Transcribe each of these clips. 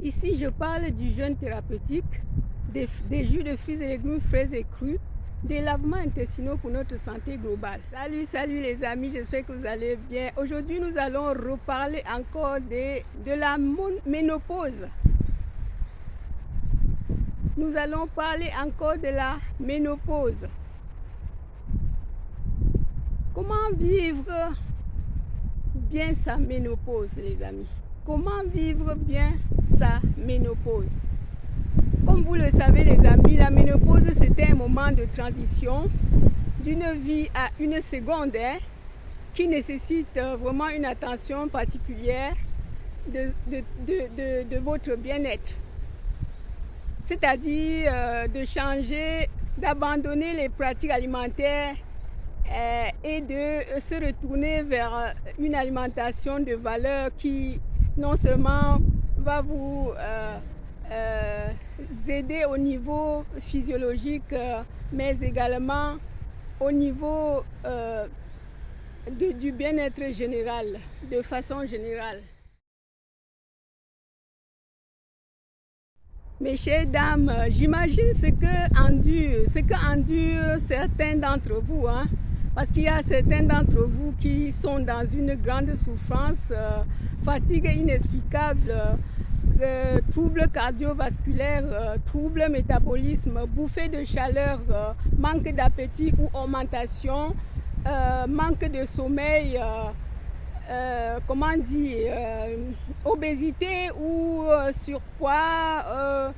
Ici, je parle du jeûne thérapeutique, des jus de fruits et légumes frais et crus, des lavements intestinaux pour notre santé globale. Salut les amis, j'espère que vous allez bien. Aujourd'hui, nous allons reparler encore de la ménopause. Nous allons parler encore de la ménopause. Comment vivre bien sa ménopause, les amis? Comment vivre bien sa ménopause? Comme vous le savez, les amis, la ménopause, c'est un moment de transition d'une vie à une secondaire qui nécessite vraiment une attention particulière de votre bien-être. C'est-à-dire de changer, d'abandonner les pratiques alimentaires et de se retourner vers une alimentation de valeur qui non seulement va vous aider au niveau physiologique, mais également au niveau du bien-être général, de façon générale. Mes chères dames, j'imagine ce que endurent certains d'entre vous, hein, parce qu'il y a certains d'entre vous qui sont dans une grande souffrance, fatigue inexplicable, troubles cardiovasculaires, troubles métabolisme, bouffées de chaleur, manque d'appétit ou augmentation, manque de sommeil, obésité ou surpoids,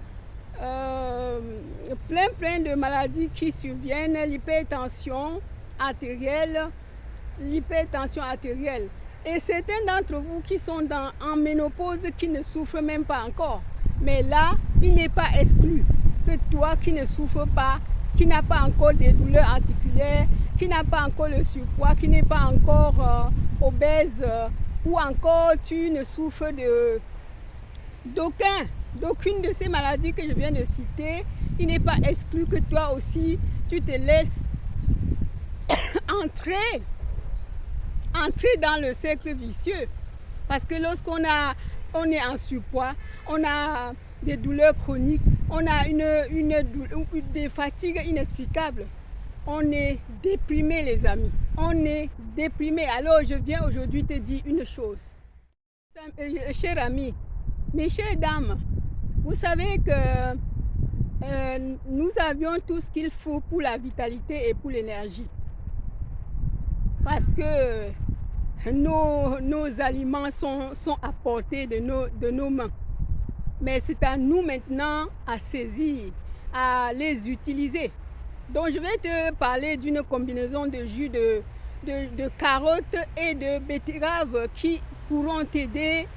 plein de maladies qui surviennent, l'hypertension artérielle. Et certains d'entre vous qui sont en ménopause, qui ne souffrent même pas encore. Mais là, il n'est pas exclu que toi qui ne souffres pas, qui n'a pas encore des douleurs articulaires, qui n'a pas encore le surpoids, qui n'est pas encore obèse, ou encore tu ne souffres d'aucune de ces maladies que je viens de citer, il n'est pas exclu que toi aussi tu te laisses entrer dans le cercle vicieux. Parce que lorsqu'on est en surpoids, on a des douleurs chroniques, on a des fatigues inexplicables. On est déprimé, les amis. On est déprimé. Alors, je viens aujourd'hui te dire une chose. Chers amis, mes chères dames, vous savez que nous avions tout ce qu'il faut pour la vitalité et pour l'énergie. Parce que nos aliments sont à portée de nos mains. Mais c'est à nous maintenant à saisir, à les utiliser. Donc je vais te parler d'une combinaison de jus de carottes et de betterave qui pourront t'aider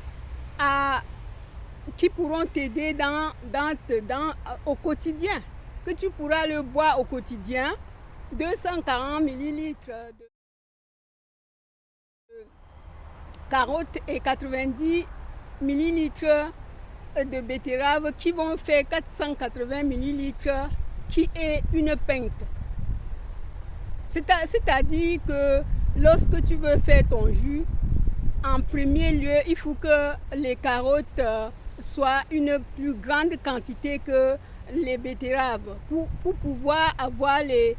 au quotidien, que tu pourras le boire au quotidien. 240 ml de carottes et 90 ml de betterave qui vont faire 480 ml qui est une pinte. C'est-à-dire que lorsque tu veux faire ton jus, en premier lieu, il faut que les carottes soient une plus grande quantité que les betteraves pour pouvoir avoir les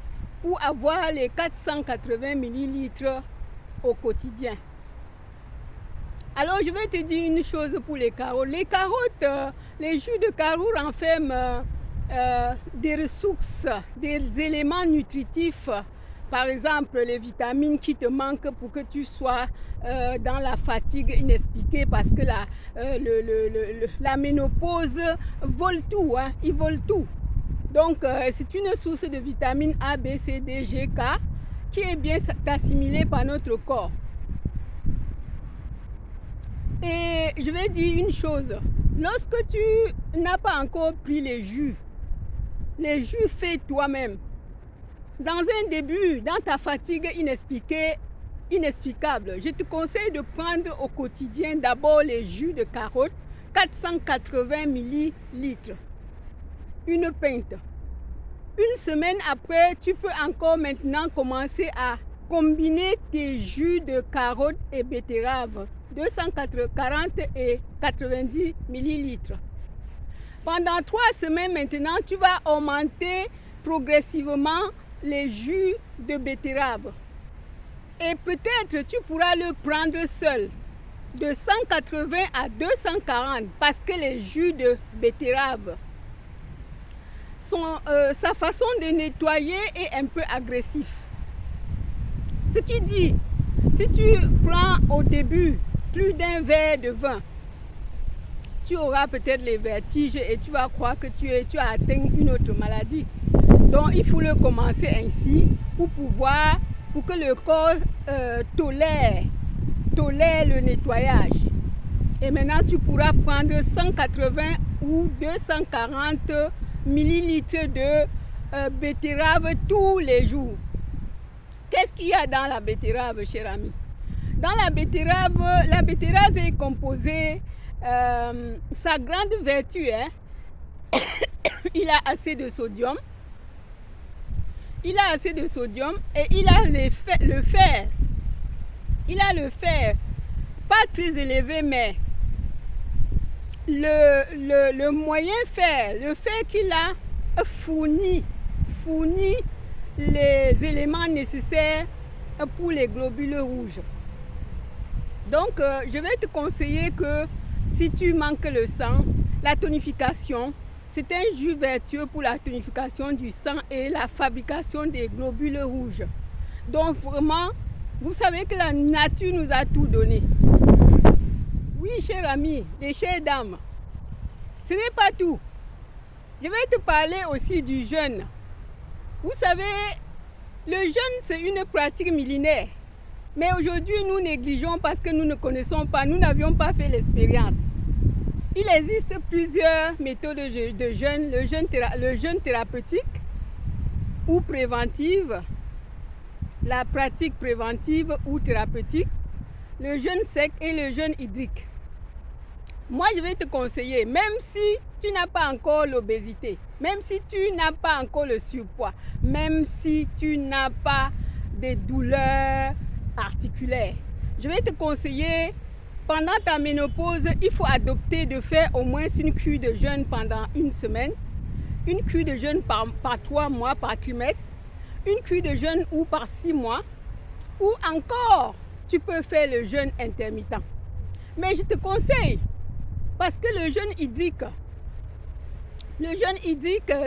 480 ml au quotidien. Alors, je vais te dire une chose pour les carottes. Les carottes, les jus de carottes renferment des ressources, des éléments nutritifs, par exemple les vitamines qui te manquent pour que tu sois dans la fatigue inexpliquée, parce que la ménopause vole tout, hein, il vole tout. Donc c'est une source de vitamines A, B, C, D, G, K qui est bien assimilée par notre corps. Et je vais dire une chose, lorsque tu n'as pas encore pris les jus fais toi-même. Dans un début, dans ta fatigue inexplicable, je te conseille de prendre au quotidien d'abord les jus de carottes, 480 ml, une pinte. Une semaine après, tu peux encore maintenant commencer à combiner tes jus de carottes et betteraves, 240 et 90 ml. Pendant 3 semaines maintenant, tu vas augmenter progressivement les jus de betterave. Et peut-être tu pourras le prendre seul, de 180 à 240, parce que les jus de betterave, sa façon de nettoyer est un peu agressif. Ce qui dit, si tu prends au début plus d'un verre de vin, tu auras peut-être les vertiges et tu vas croire que tu as atteint une autre maladie. Donc il faut le commencer ainsi pour que le corps tolère le nettoyage. Et maintenant tu pourras prendre 180 ou 240 millilitres de betterave tous les jours. Qu'est-ce qu'il y a dans la betterave, cher ami? Dans la betterave est composée, sa grande vertu, il a assez de sodium. Il a assez de sodium et il a le fer. Il a le fer, pas très élevé, mais le moyen fer, le fer qu'il a fournit les éléments nécessaires pour les globules rouges. Donc, je vais te conseiller que si tu manques le sang, la tonification, c'est un jus vertueux pour la tonification du sang et la fabrication des globules rouges. Donc, vraiment, vous savez que la nature nous a tout donné. Oui, chers amis, les chères dames, ce n'est pas tout. Je vais te parler aussi du jeûne. Vous savez, le jeûne, c'est une pratique millénaire. Mais aujourd'hui, nous négligeons parce que nous ne connaissons pas, nous n'avions pas fait l'expérience. Il existe plusieurs méthodes de jeûne, le jeûne thérapeutique ou préventive, la pratique préventive ou thérapeutique, le jeûne sec et le jeûne hydrique. Moi, je vais te conseiller, même si tu n'as pas encore l'obésité, même si tu n'as pas encore le surpoids, même si tu n'as pas des douleurs articulaires, je vais te conseiller, pendant ta ménopause, il faut adopter de faire au moins une cure de jeûne pendant une semaine, une cure de jeûne par 3 mois, par trimestre, une cure de jeûne ou par 6 mois, ou encore, tu peux faire le jeûne intermittent. Mais je te conseille, parce que le jeûne hydrique,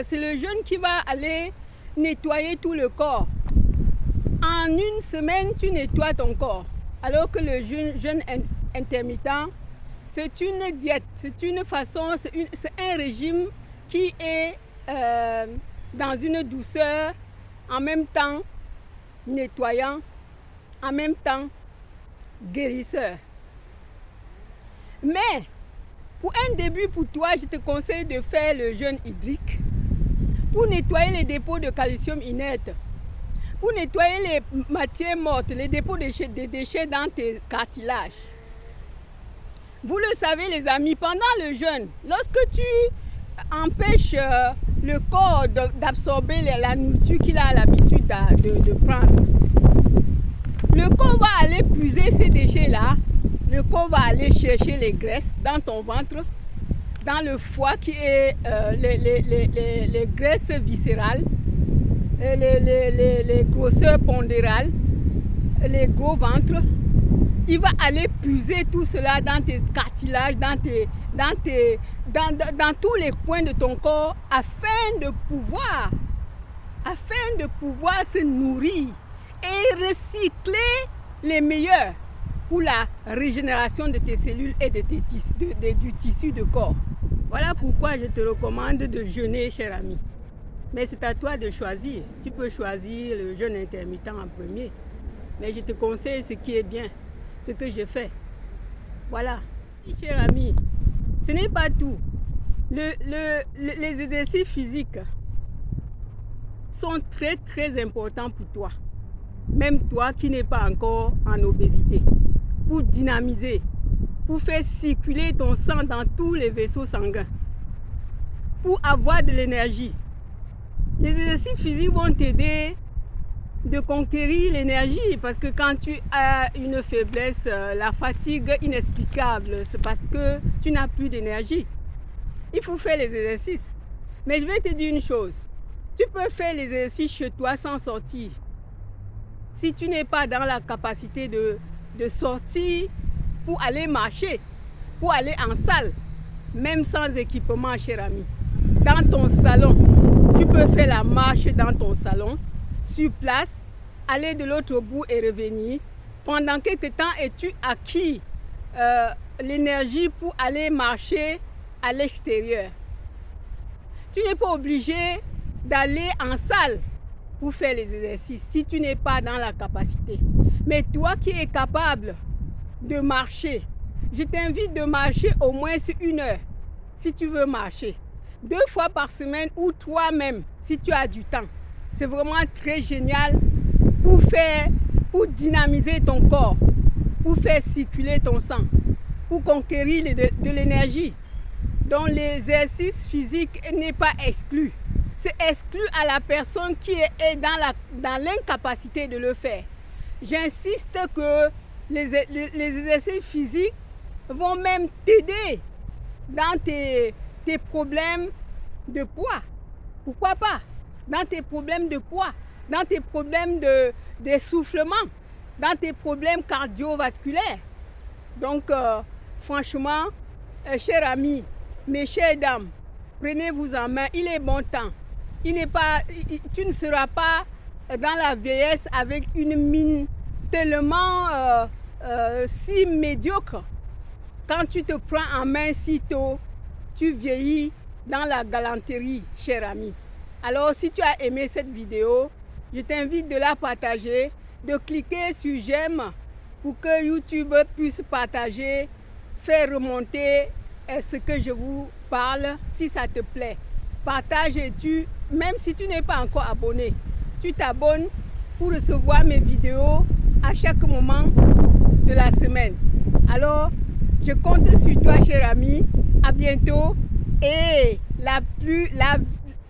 c'est le jeûne qui va aller nettoyer tout le corps. En une semaine, tu nettoies ton corps. Alors que le jeûne intermittent, c'est une diète, c'est une façon, c'est un régime qui est dans une douceur, en même temps nettoyant, en même temps guérisseur. Mais, pour un début pour toi, je te conseille de faire le jeûne hydrique pour nettoyer les dépôts de calcium inerte, pour nettoyer les matières mortes, les dépôts de déchets dans tes cartilages. Vous le savez les amis, pendant le jeûne, lorsque tu empêches le corps d'absorber la nourriture qu'il a l'habitude de prendre, le corps va aller puiser ces déchets-là, le corps va aller chercher les graisses dans ton ventre, dans le foie qui est les graisses viscérales, les grosseurs pondérales, les gros ventres. Il va aller puiser tout cela dans tes cartilages, dans tous les coins de ton corps afin de pouvoir se nourrir et recycler les meilleurs pour la régénération de tes cellules et du tissu de corps. Voilà pourquoi je te recommande de jeûner, cher ami. Mais c'est à toi de choisir. Tu peux choisir le jeûne intermittent en premier. Mais je te conseille ce qui est bien, ce que je fais. Voilà. Cher ami, ce n'est pas tout. Les exercices physiques sont très très importants pour toi. Même toi qui n'es pas encore en obésité. Pour dynamiser, pour faire circuler ton sang dans tous les vaisseaux sanguins. Pour avoir de l'énergie. Les exercices physiques vont t'aider de conquérir l'énergie parce que quand tu as une faiblesse, la fatigue inexplicable, c'est parce que tu n'as plus d'énergie. il faut faire les exercices. Mais je vais te dire une chose. Tu peux faire les exercices chez toi sans sortir. Si tu n'es pas dans la capacité de sortir pour aller marcher, pour aller en salle, même sans équipement, cher ami. Dans ton salon, tu peux faire la marche dans ton salon, sur place, aller de l'autre bout et revenir. Pendant quelques temps, es-tu acquis l'énergie pour aller marcher à l'extérieur. Tu n'es pas obligé d'aller en salle pour faire les exercices si tu n'es pas dans la capacité. Mais toi qui es capable de marcher, je t'invite de marcher au moins 1 heure si tu veux marcher. 2 fois par semaine ou toi-même si tu as du temps. C'est vraiment très génial pour dynamiser ton corps, pour faire circuler ton sang, pour conquérir de l'énergie. Donc l'exercice physique n'est pas exclu. C'est exclu à la personne qui est dans l'incapacité de le faire. J'insiste que les exercices physiques vont même t'aider dans tes problèmes de poids. Pourquoi pas? Dans tes problèmes de poids, dans tes problèmes d'essoufflement, dans tes problèmes cardiovasculaires. Donc, franchement, chers amis, mes chères dames, prenez-vous en main, il est bon temps. Tu ne seras pas dans la vieillesse avec une mine tellement si médiocre. Quand tu te prends en main si tôt, tu vieillis dans la galanterie, cher ami. Alors, si tu as aimé cette vidéo, je t'invite de la partager, de cliquer sur j'aime pour que YouTube puisse partager, faire remonter ce que je vous parle si ça te plaît. Partage et même si tu n'es pas encore abonné, tu t'abonnes pour recevoir mes vidéos à chaque moment de la semaine. Alors, je compte sur toi, cher ami. À bientôt. Et on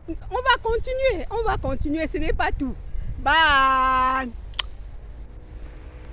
va continuer. Ce n'est pas tout. Bye.